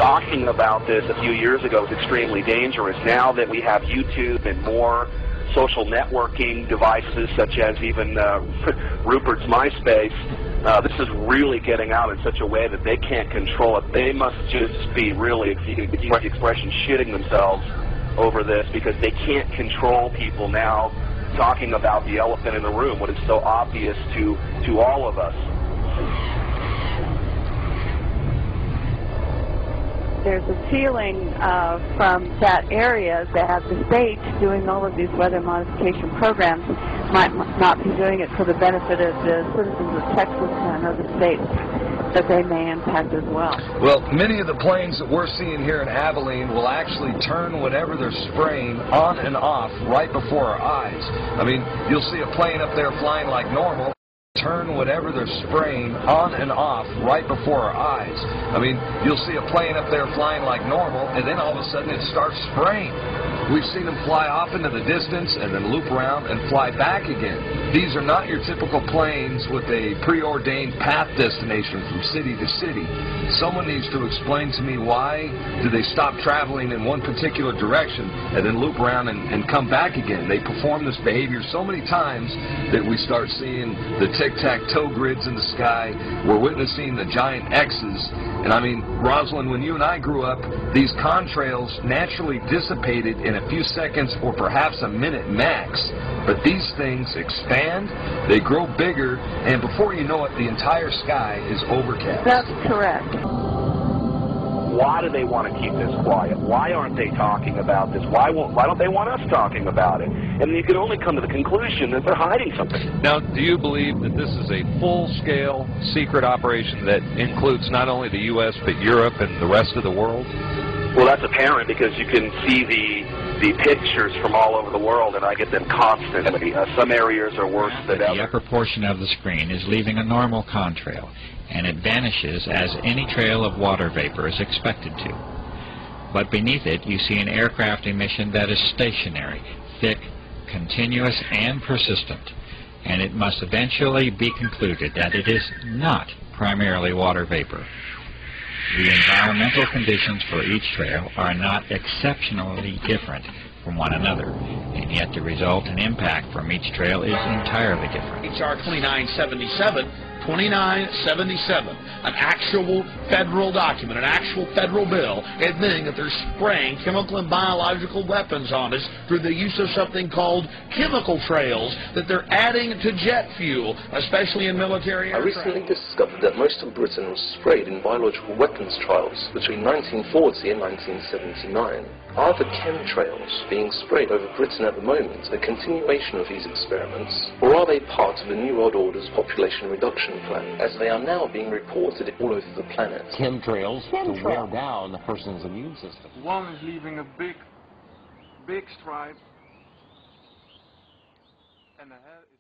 talking about this a few years ago was extremely dangerous. Now that we have YouTube and more social networking devices, such as even Rupert's MySpace, this is really getting out in such a way that they can't control it. They must just be really, if you could use the expression, shitting themselves over this, because they can't control people now talking about the elephant in the room, what is so obvious to all of us. There's a feeling from that area that the states doing all of these weather modification programs might not be doing it for the benefit of the citizens of Texas and other states that they may impact as well. Well, many of the planes that we're seeing here in Abilene will actually turn whatever they're spraying on and off right before our eyes. I mean, you'll see a plane up there flying like normal, turn whatever they're spraying on and off right before our eyes. I mean, you'll see a plane up there flying like normal, and then all of a sudden it starts spraying. We've seen them fly off into the distance and then loop around and fly back again. These are not your typical planes with a preordained path destination from city to city. Someone needs to explain to me, why do they stop traveling in one particular direction and then loop around and come back again? They perform this behavior so many times that we start seeing the tic-tac-toe grids in the sky. We're witnessing the giant X's. And I mean, Rosalind, when you and I grew up, these contrails naturally dissipated in a few seconds or perhaps a minute max. But these things expand, they grow bigger, and before you know it, the entire sky is overcast. That's correct. Why do they want to keep this quiet? Why aren't they talking about this? Why don't they want us talking about it? And you can only come to the conclusion that they're hiding something. Now, do you believe that this is a full-scale secret operation that includes not only the U.S. but Europe and the rest of the world? Well, that's apparent because you can see the pictures from all over the world, and I get them constantly. Some areas are worse than others. The upper portion of the screen is leaving a normal contrail, and it vanishes as any trail of water vapor is expected to. But beneath it, you see an aircraft emission that is stationary, thick, continuous, and persistent. And it must eventually be concluded that it is not primarily water vapor. The environmental conditions for each trail are not exceptionally different from one another, and yet the result and impact from each trail is entirely different. HR 2977, an actual federal document, an actual federal bill admitting that they're spraying chemical and biological weapons on us through the use of something called chemical trails that they're adding to jet fuel, especially in military aircraft. I recently discovered that most of Britain was sprayed in biological weapons trials between 1940 and 1979. Are the chemtrails being sprayed over Britain at the moment a continuation of these experiments, or are they part of the New World Order's population reduction plan, as they are now being reported all over the planet? Chemtrails to wear down a person's immune system. One is leaving a big stripe, and the head is